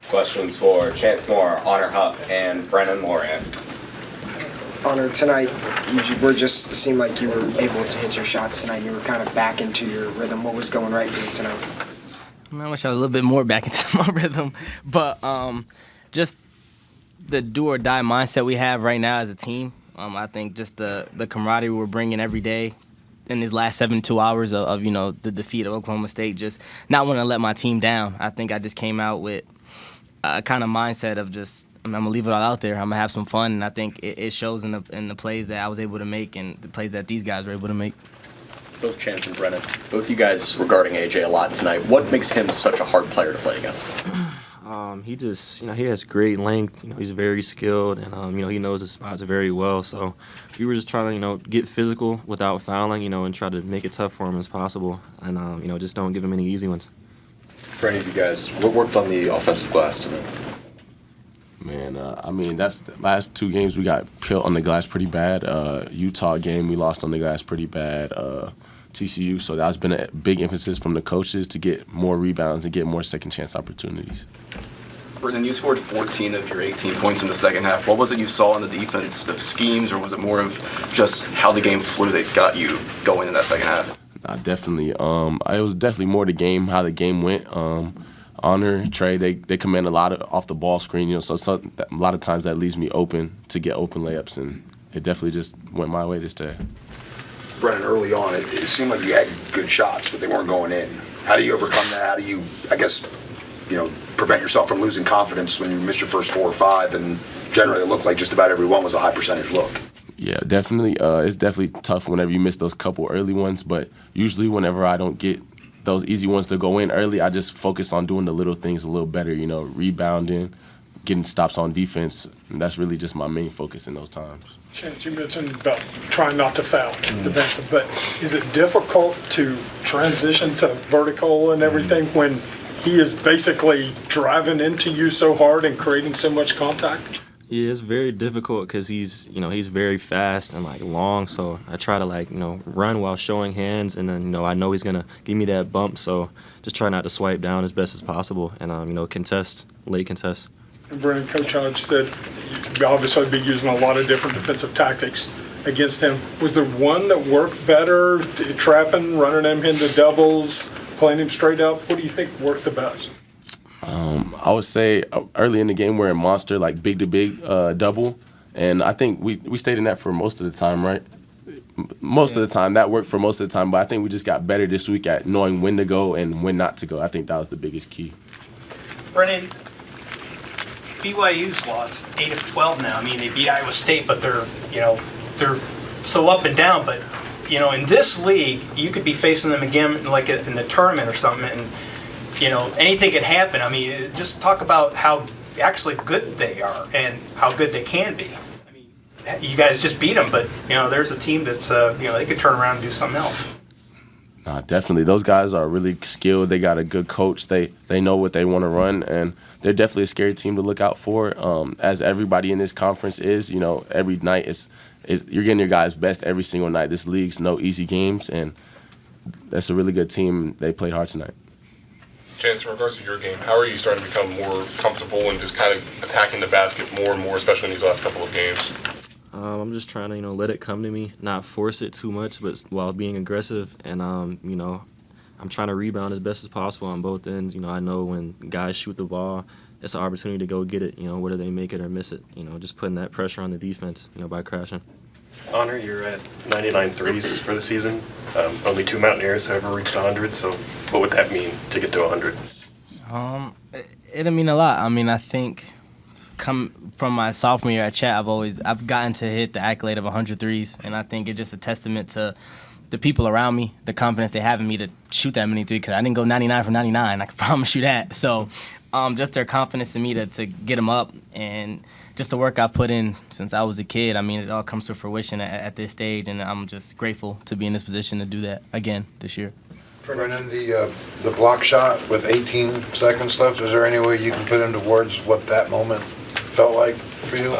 Questions for Chance Moore, Honor Huff, and Brenen Lorient. Honor, tonight you just seemed like you were able to hit your shots tonight. You were kind of back into your rhythm. What was going right for you tonight? I wish I was a little bit more back into my rhythm, but just the do-or-die mindset we have right now as a team. I think just the camaraderie we're bringing every day in these last 72 hours of the defeat of Oklahoma State, just not wanting to let my team down. I think I just came out with a kind of mindset of just, I'm going to leave it all out there. I'm going to have some fun, and I think it shows in the plays that I was able to make and the plays that these guys were able to make. Both Chance and Brenen, both you guys regarding AJ a lot tonight. What makes him such a hard player to play against? He just, he has great length. He's very skilled, and he knows his spots very well. So we were just trying to, get physical without fouling, and try to make it tough for him as possible, and just don't give him any easy ones. For any of you guys, what worked on the offensive glass tonight? Man, that's the last two games we got killed on the glass pretty bad. Utah game we lost on the glass pretty bad. TCU, so that's been a big emphasis from the coaches to get more rebounds and get more second chance opportunities. Brenen, you scored 14 of your 18 points in the second half. What was it you saw in the defense, of schemes, or was it more of just how the game flew that got you going in that second half? Definitely. It was definitely more the game, how the game went. Honor, Trey, they command a lot of off the ball screen, so a lot of times that leaves me open to get open layups, and it definitely just went my way this day. Brenen, early on, it seemed like you had good shots, but they weren't going in. How do you overcome that? How do you, prevent yourself from losing confidence when you missed your first 4 or 5, and generally it looked like just about every one was a high percentage look? Yeah, definitely. It's definitely tough whenever you miss those couple early ones, but usually whenever I don't get those easy ones to go in early, I just focus on doing the little things a little better, rebounding, getting stops on defense, and that's really just my main focus in those times. Chance, you mentioned about trying not to foul the bench, but is it difficult to transition to vertical and everything when he is basically driving into you so hard and creating so much contact? Yeah, it's very difficult because he's very fast and long. So I try to run while showing hands, and then I know he's gonna give me that bump. So just try not to swipe down as best as possible, and late contest. And Brenen, Coach Hodge said you obviously be using a lot of different defensive tactics against him. Was there one that worked better? Trapping, running him into doubles, playing him straight up. What do you think worked the best? I would say early in the game we're in monster, like big to big double, and I think we stayed in that for most of the time, right? Most of the time that worked for most of the time, but I think we just got better this week at knowing when to go and when not to go. I think that was the biggest key. Brenen, BYU's lost 8 of 12 now. I mean, they beat Iowa State, but they're so up and down. But in this league, you could be facing them again, like in the tournament or something, and anything could happen. I mean, just talk about how actually good they are and how good they can be. I mean, you guys just beat them, but there's a team that's they could turn around and do something else. Definitely. Those guys are really skilled. They got a good coach. They know what they want to run, and they're definitely a scary team to look out for. As everybody in this conference is, every night is you're getting your guys' best every single night. This league's no easy games, and that's a really good team. They played hard tonight. Chance, in regards to your game, how are you starting to become more comfortable and just kind of attacking the basket more and more, especially in these last couple of games? I'm just trying to, let it come to me, not force it too much, but while being aggressive. And, I'm trying to rebound as best as possible on both ends. I know when guys shoot the ball, it's an opportunity to go get it, whether they make it or miss it. Just putting that pressure on the defense, by crashing. Honor, you're at 99 threes for the season. Only 2 Mountaineers have ever reached 100, so what would that mean to get to 100? It'll mean a lot. I mean, I think come from my sophomore year at Chat, I've gotten to hit the accolade of 100 threes, and I think it's just a testament to the people around me, the confidence they have in me to shoot that many threes, because I didn't go 99 from 99. I can promise you that. So just their confidence in me to get them up, and just the work I put in since I was a kid. I mean, it all comes to fruition at this stage, and I'm just grateful to be in this position to do that again this year. Brenen, the block shot with 18 seconds left, is there any way you can put into words what that moment felt like for you?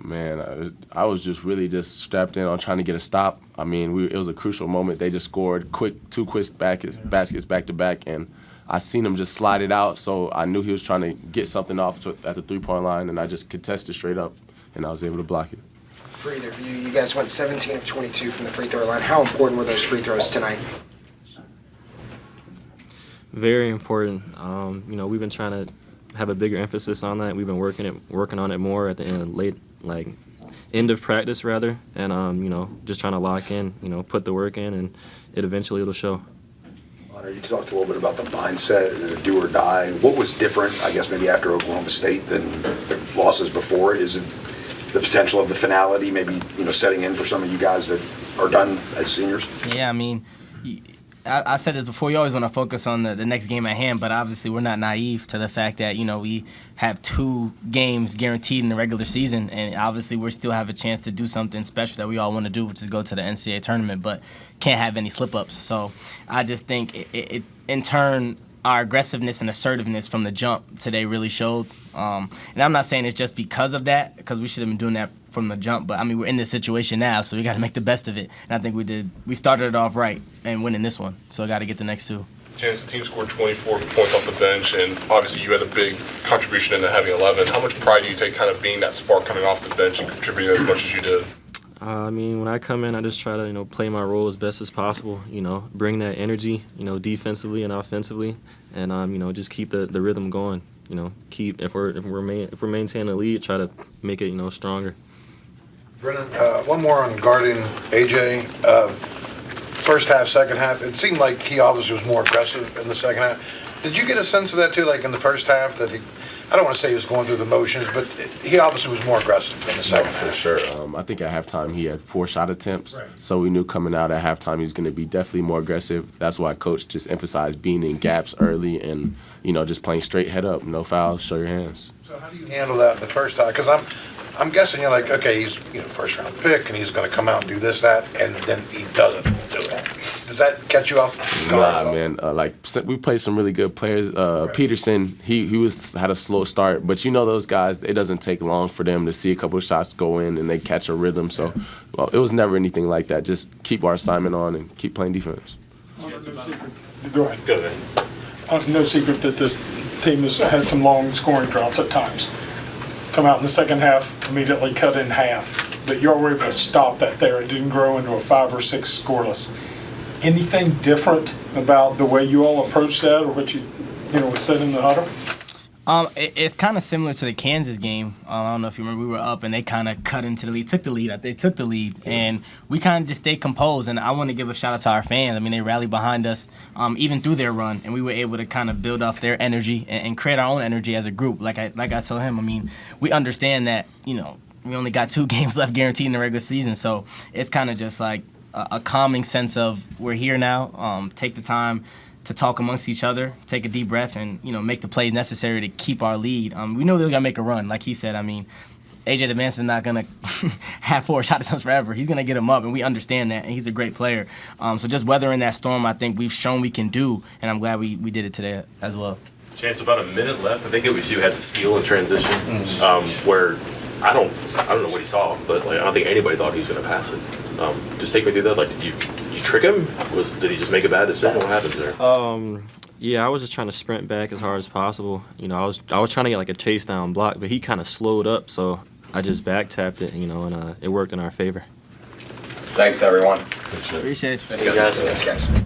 Man, I was just really strapped in on trying to get a stop. I mean, it was a crucial moment. They just scored two quick baskets back to back, and I seen him just slide it out, so I knew he was trying to get something off at the three-point line, and I just contested straight up, and I was able to block it. For either of you, you guys went 17 of 22 from the free throw line. How important were those free throws tonight? Very important. We've been trying to have a bigger emphasis on that. We've been working on it more at the end of practice rather, and just trying to lock in, put the work in, and it'll show. You talked a little bit about the mindset and the do or die. What was different, I guess, maybe after Oklahoma State than the losses before it? Is it the potential of the finality, maybe setting in for some of you guys that are done as seniors? Yeah, I mean, I said this before, you always want to focus on the next game at hand, but obviously we're not naive to the fact that, we have 2 games guaranteed in the regular season, and obviously we still have a chance to do something special that we all want to do, which is go to the NCAA tournament, but can't have any slip-ups. So I just think it in turn, our aggressiveness and assertiveness from the jump today really showed. And I'm not saying it's just because of that, because we should have been doing that from the jump, but I mean, we're in this situation now, so we got to make the best of it. And I think we started it off right and winning this one, so I got to get the next 2. Chance, the team scored 24 points off the bench, and obviously you had a big contribution into having 11. How much pride do you take kind of being that spark coming off the bench and contributing as much as you did? When I come in, I just try to, play my role as best as possible, bring that energy, defensively and offensively, and, just keep the rhythm going, if we're maintaining the lead, try to make it, stronger. Brenen, one more on guarding AJ. First half, second half, it seemed like he obviously was more aggressive in the second half. Did you get a sense of that too, like in the first half, that I don't want to say he was going through the motions, but he obviously was more aggressive in the second half? For sure. I think at halftime he had 4 shot attempts, so we knew coming out at halftime he was going to be definitely more aggressive. That's why Coach just emphasized being in gaps early and, just playing straight head up, no fouls, show your hands. So how do you handle that in the first time? Because I'm guessing you're like, okay, he's first round pick and he's going to come out and do this, that, and then he doesn't do it. Does that catch you off guard? Nah, man. We played some really good players. Peterson, he had a slow start, but those guys, it doesn't take long for them to see a couple of shots go in and they catch a rhythm. So, it was never anything like that. Just keep our assignment on and keep playing defense. Go ahead. No secret that this team has had some long scoring droughts at times. Come out in the second half, immediately cut in half. But you were able to stop that there. It didn't grow into a 5 or 6 scoreless. Anything different about the way you all approached that, or what you said in the huddle? It's kind of similar to the Kansas game. I don't know if you remember, we were up and they kind of cut into the lead, They took the lead, and we kind of just stayed composed. And I want to give a shout out to our fans. I mean, they rallied behind us even through their run, and we were able to kind of build off their energy and create our own energy as a group. Like I told him, I mean, we understand that we only got 2 games left guaranteed in the regular season, so it's kind of just like a calming sense of we're here now. Take the time to talk amongst each other, take a deep breath, and make the plays necessary to keep our lead. We know they're gonna make a run, like he said. I mean, AJ DeManson's not gonna have 4 shot attempts forever. He's gonna get them up, and we understand that. And he's a great player. So just weathering that storm, I think we've shown we can do, and I'm glad we did it today as well. Chance, about a minute left. I think it was you had the steal in transition, where I don't know what he saw, but I don't think anybody thought he was gonna pass it. Just take me through that. Did you trick him? Did he just make a bad decision? What happens there? Yeah, I was just trying to sprint back as hard as possible. I was trying to get a chase down block, but he kind of slowed up, so I just back tapped it, and it worked in our favor. Thanks, everyone. Appreciate you. Thanks, guys. Thanks, guys.